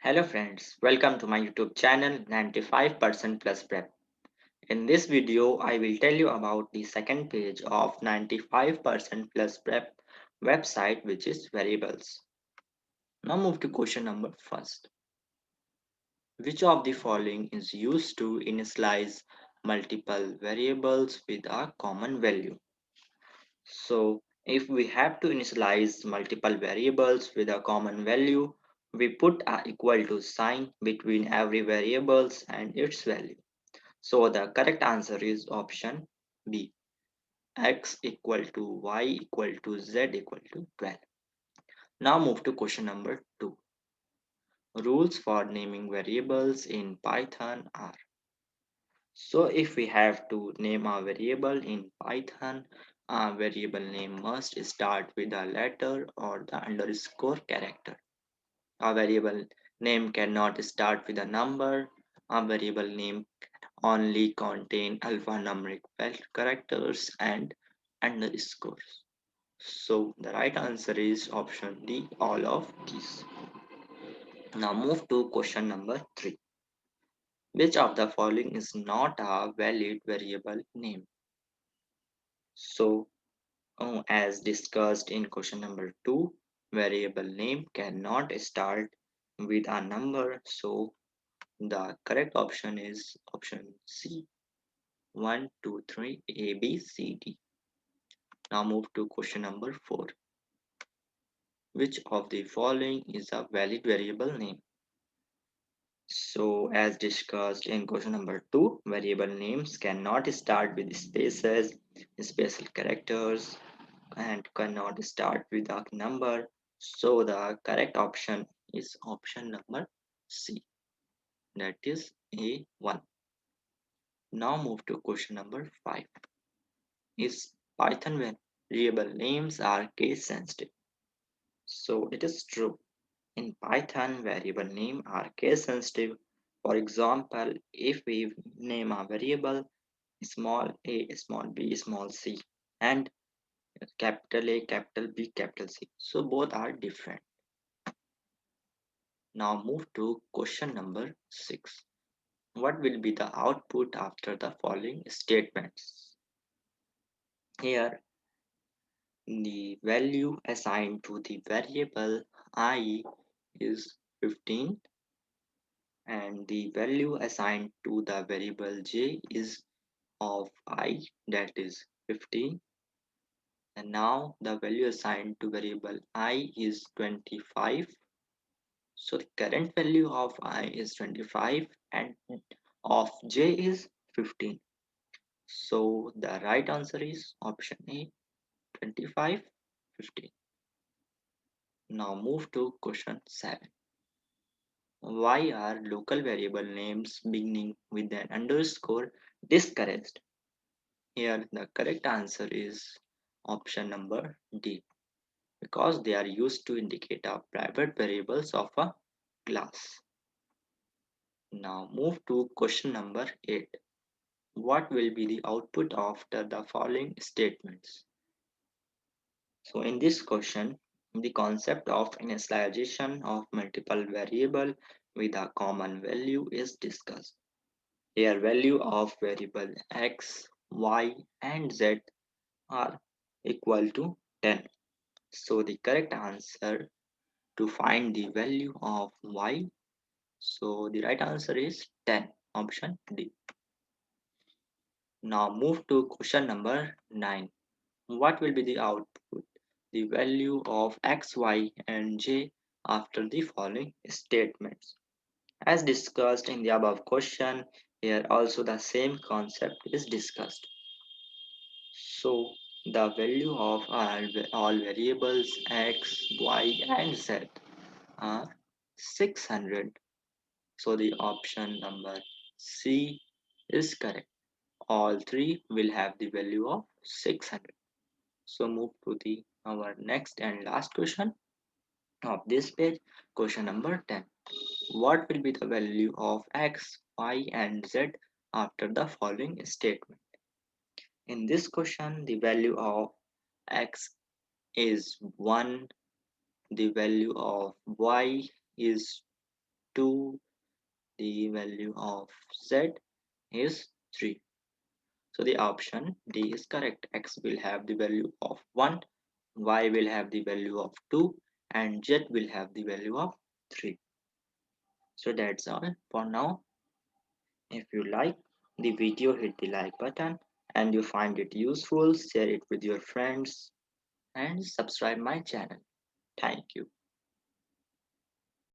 Hello friends, welcome to my YouTube channel 95% Plus Prep. In this video, I will tell you about the second page of 95% Plus Prep website, which is variables. Now move to question number first. Which of the following is used to initialize multiple variables with a common value? So if we have to initialize multiple variables with a common value, we put a equal to sign between every variables and its value. So the correct answer is option B. X equal to Y equal to Z equal to 12. Now move to question number 2. Rules for naming variables in Python are. So if we have to name a variable in Python, a variable name must start with a letter or the underscore character. A variable name cannot start with a number. A variable name only contain alphanumeric characters and underscores. So the right answer is option D, all of these. Now move to question number 3. Which of the following is not a valid variable name? So as discussed in question number 2, variable name cannot start with a number. So the correct option is option C. 1, 2, 3, A, B, C, D. Now move to question number 4. Which of the following is a valid variable name? So as discussed in question number 2, variable names cannot start with spaces, special characters, and cannot start with a number. So the correct option is option number C. That is A1. Now move to question number 5. Is Python variable names are case sensitive? So it is true. In Python, variable name are case sensitive. For example, if we name a variable small a, small b, small c, and capital A, capital B, capital C, so both are different. Now move to question number 6. What will be the output after the following statements? Here, the value assigned to the variable I is 15 and the value assigned to the variable j is of I, that is 15, and now the value assigned to variable I is 25. So the current value of I is 25 and of j is 15. So the right answer is option A, 25, 15. Now move to question 7. Why are local variable names beginning with an underscore discouraged? Here the correct answer is option number D, because they are used to indicate a private variables of a class. Now move to question number 8. What will be the output after the following statements? So in this question, the concept of initialization of multiple variable with a common value is discussed. Here value of variable x, y and z are equal to 10. So the correct answer to find the value of y, so the right answer is 10, option D. Now move to question number 9. What will be the output? The value of x, y and j after the following statements. As discussed in the above question, here also the same concept is discussed. So the value of all variables x, y and z are 600. So the option number C is correct. All three will have the value of 600. So move to the our next and last question of this page, question number 10. What will be the value of x, y and z after the following statement? In this question, the value of x is 1, the value of y is 2, the value of z is 3. So the option D is correct. X will have the value of 1, Y will have the value of 2, and Z will have the value of 3. So that's all for now. If you like the video, hit the like button, and you find it useful, share it with your friends and subscribe my channel. Thank you.